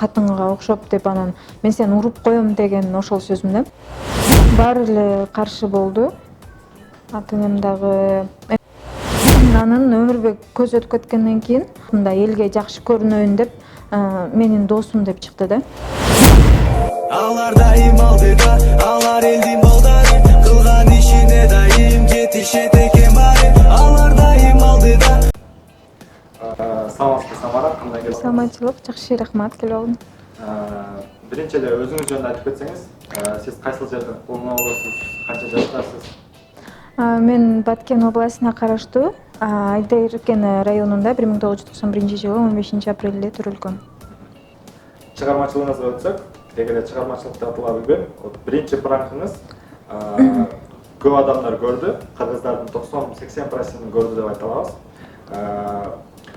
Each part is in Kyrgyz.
катынга окшоп деп анан мен сени уруп коем деген ошол сөзүм да. Баары эле каршы болду. Ата энем дагы анын Өмүрбек көзөтүп кеткенден кийин мындай элге жакшы көрүнөйүн деп менин досум деп чыкты да. Алар дайым алдыда, алар элдин балдары, кылган ишине дайым жетишет экен баары, алар дайым алдыда. Саламатсызбы Самара, кандай келип атасыз? Саламатчылык, жакшы, рахмат, келип алдым. Биринчи эле өзүңүз жөнүндө айтып кетсеңиз, сиз кайсыл жерден уулуна болосуз, канча жаштасыз? Мен Баткен областына караштуу Айдеркен районунда 1991-жылы 15 апрелде төрөлгөм. Чыгармачылыгыңызга өтсөк, деги эле чыгармачылыкты атыла билбейм. Биринчи пранкыңыз көп адамдар көрдү, кыргыздардын 90-80% көрдү деп айта алабыз.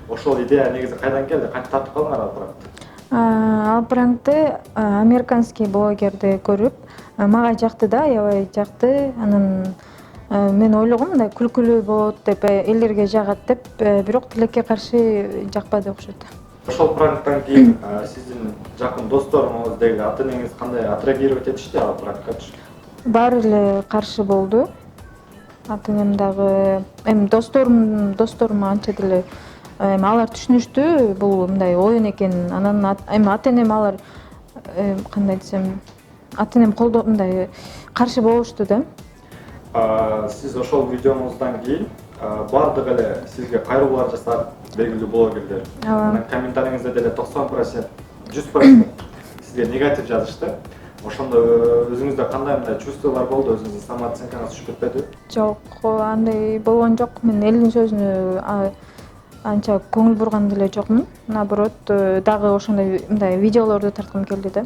Ошол идея негизи кайдан келди? Кантип тартып калдыңар ал пранкты? Ал пранкты американский блогерди көрүп, мага жакты да, аябай жакты. Анан мен ойлогом мындай күлкүлүү болот деп, элдерге жагат деп, бирок тилекке каршы жакпады окшойт. Ошол пранктан кийин сиздин жакын досторуңуз, деги ата энеңиз кандай отреагировать этишти ал пранкка? Баары эле каршы болду. Ата энем дагы, эми досторум анча деле алар түшүнүштү, бул мындай оюн экенин. Анан эми ата энем алар кандай десем, ата энем мындай каршы болушту да. Сиз ошол видеоңуздан кийин бардык эле сизге кайрылуулар жасап, белгилүү блогерлер. Анан комментарийиңизде деле 90%, 100% сизге негатив жазышты. Ошондо өзүңүздө кандай мындай чувстволор болду? Өзүңүздүн самооценкаңыз түшүп кетпеди? Жок, андай болгон жок. Мен элдин сөзүнө анча көңүл бурган деле жокмун. Наоборот, дагы ошондой мындай видеолорду тарткым келди да.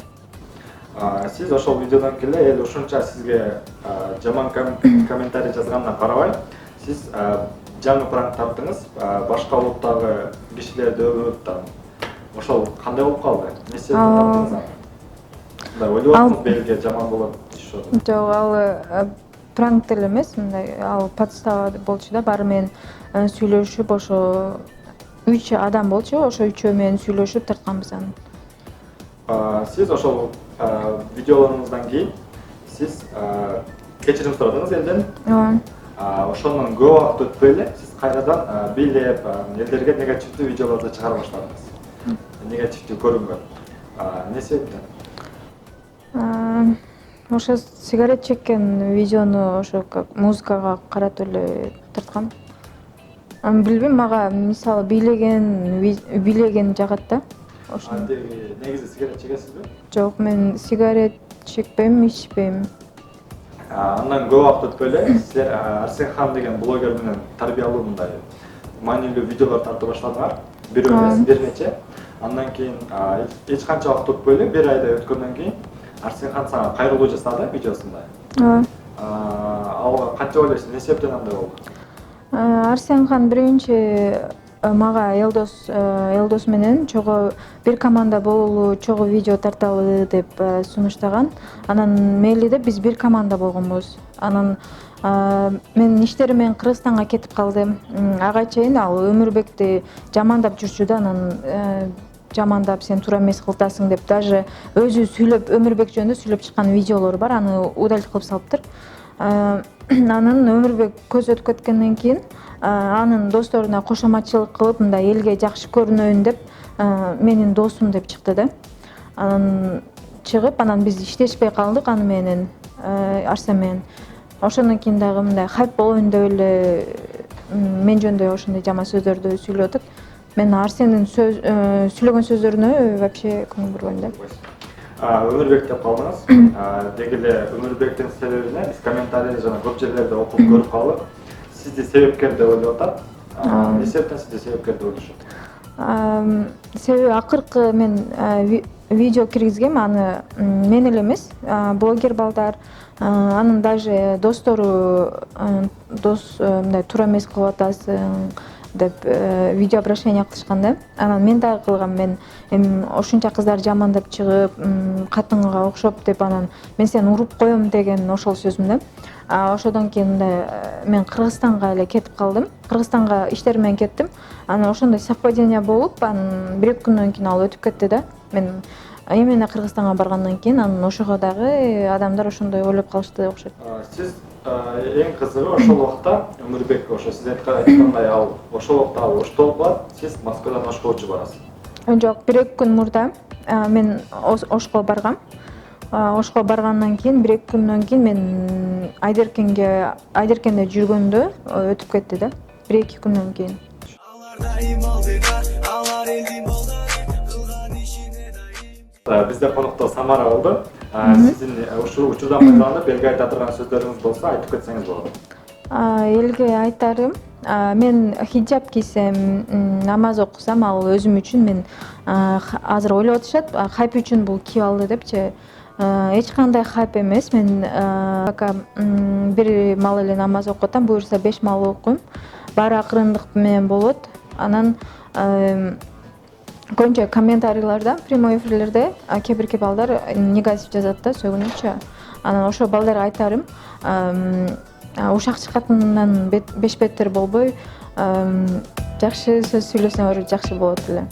Сиз ошол видеодон кийин эл ушунча сизге жаман комментарий жазганына карабай, сиз жаңы пранк таптыңыз, башка улуттагы кишилерди өвүп, ошол кандай болуп калды? Эмне себептен таптыңыз аны? Мындай ойлоп атсыңыз, элге жаман болот дешип. Жок, ал пранк деле эмес, мындай ал подстава болчу да. Баары менен сүйлөшүп, ошо 3 адам болчу, ошо 3 менен сүйлөшүп тартканбыз аны. Сиз ошол видеолоруңуздан кийин сиз кечирим сурадыңыз элден. Ошондон көп убакыт өтпөй эле сиз кайрадан бийлеп, элдерге негативдүү видеолорду чыгара баштадыңыз. Негативдүү көрүнгөн. Эмне себептен? Ошо сигарет чеккен видеону ошо музыкага каратып эле тарткам. Билбейм, мага мисалы бийлеген жагат да. Негизи сигарет чегесизби? Жок, мен сигарет чекпейм, ичпейм. Андан көп убакыт өтпөй эле силер Арсенхан деген блогер менен тарбиялуу мындай маанилүү видеолор тартып баштадыңар. Бирөө эмес, бир нече. Андан кийин эч канча убакыт өтпөй эле, 1 айдай өткөндөн кийин Арсенхан сага кайрылуу жасады видеосунда. Ал кантип ойлойсуз? Эмне себептен андай болду? Арсенхан биринчи мага Элдос менен чогуу бир команда бололу, чогуу видео тарталы деп сунуштаган. Анан мейли деп биз бир команда болгонбуз. Анан мен иштерим менен Кыргызстанга кетип калдым. Ага чейин ал Өмүрбекти жамандап жүрчү да. Анан жамандап, сен туура эмес кылтасың деп даже өзү сүйлөп, Өмүрбек жөнүндө сүйлөп чыккан видеолору бар. Аны удалить кылып салыптыр. Анан Өмүрбек көзөтүп кеткенден кийин анын досторуна кошоматчылык кылып, мындай элге жакшы көрүнөйүн деп менин досум деп чыкты да. Анан чыгып, анан биз иштешпей калдык аны менен, Арсен менен. Ошондон кийин дагы мындай хайп болоюн деп эле мен жөнүндө ошондой жаман сөздөрдү сүйлөп атат. Мен Арсендин сүйлөгөн сөздөрүнө вообще көңүл бурбайм да. Өмүрбек деп калдыңыз. Деги эле Өмүрбектин себебине биз комментарийди жана көп жерлерде окуп көрүп калдык. Сизди себепкер деп ойлоп атат. Эмне себептен сизди себепкер деп ойлошот? Себеби акыркы мен видео киргизгем, аны мен эле эмес, блогер балдар, анын даже достору мындай туура эмес кылып атасың деп видео обращение кылышкан да. Анан мен дагы кылгам, мен эми ошунча кыздар жамандап чыгып, катынга окшоп деп, анан мен сени уруп коем деген ошол сөзүм да. Ошодон кийин мен Кыргызстанга эле кетип калдым. Кыргызстанга иштерим менен кеттим. Анан ошондой совпадение болуп, анан 1-2 күндөн кийин ал өтүп кетти да. Мен именно Кыргызстанга баргандан кийин анан ошого дагы адамдар ошондой ойлоп калышты окшойт. Сиз эң кызыгы ошол убакта Өмүрбек ошо сиз айткандай ал ошол убакта ал Ошто болуп калат, сиз Москвадан Ошко учуп барасыз. Жок, 1-2 күн мурда мен Ошко баргам. Ошко баргандан кийин 1-2 күндөн кийин мен Айдеркенде жүргөндө өтүп кетти да. 1-2 күндөн кийин. Бизде конокто Самара болду. Сиздин ушул учурдан пайдаланып элге айта турган сөздөрүңүз болсо айтып кетсеңиз болот. Элге айтарым, мен хиджаб кийсем, намаз окусам, ал өзүм үчүн мен азыр ойлоп атышат, хайп үчүн бул кийип алды депчи. Эч кандай хайп эмес. Мен бир мал эле намаз окуп атам, буюрса 5 мал окуйм. Баары акырындык менен болот. Анан көбүнчө комментарийлерде, прямой эфирлерде кээ бир балдар негатив жазат да, сөгүнүпчү. Анан ошо балдарга айтарым, ушакчы катындан беш беттер болбой, жакшы сөз сүйлөсөңөр жакшы болот эле.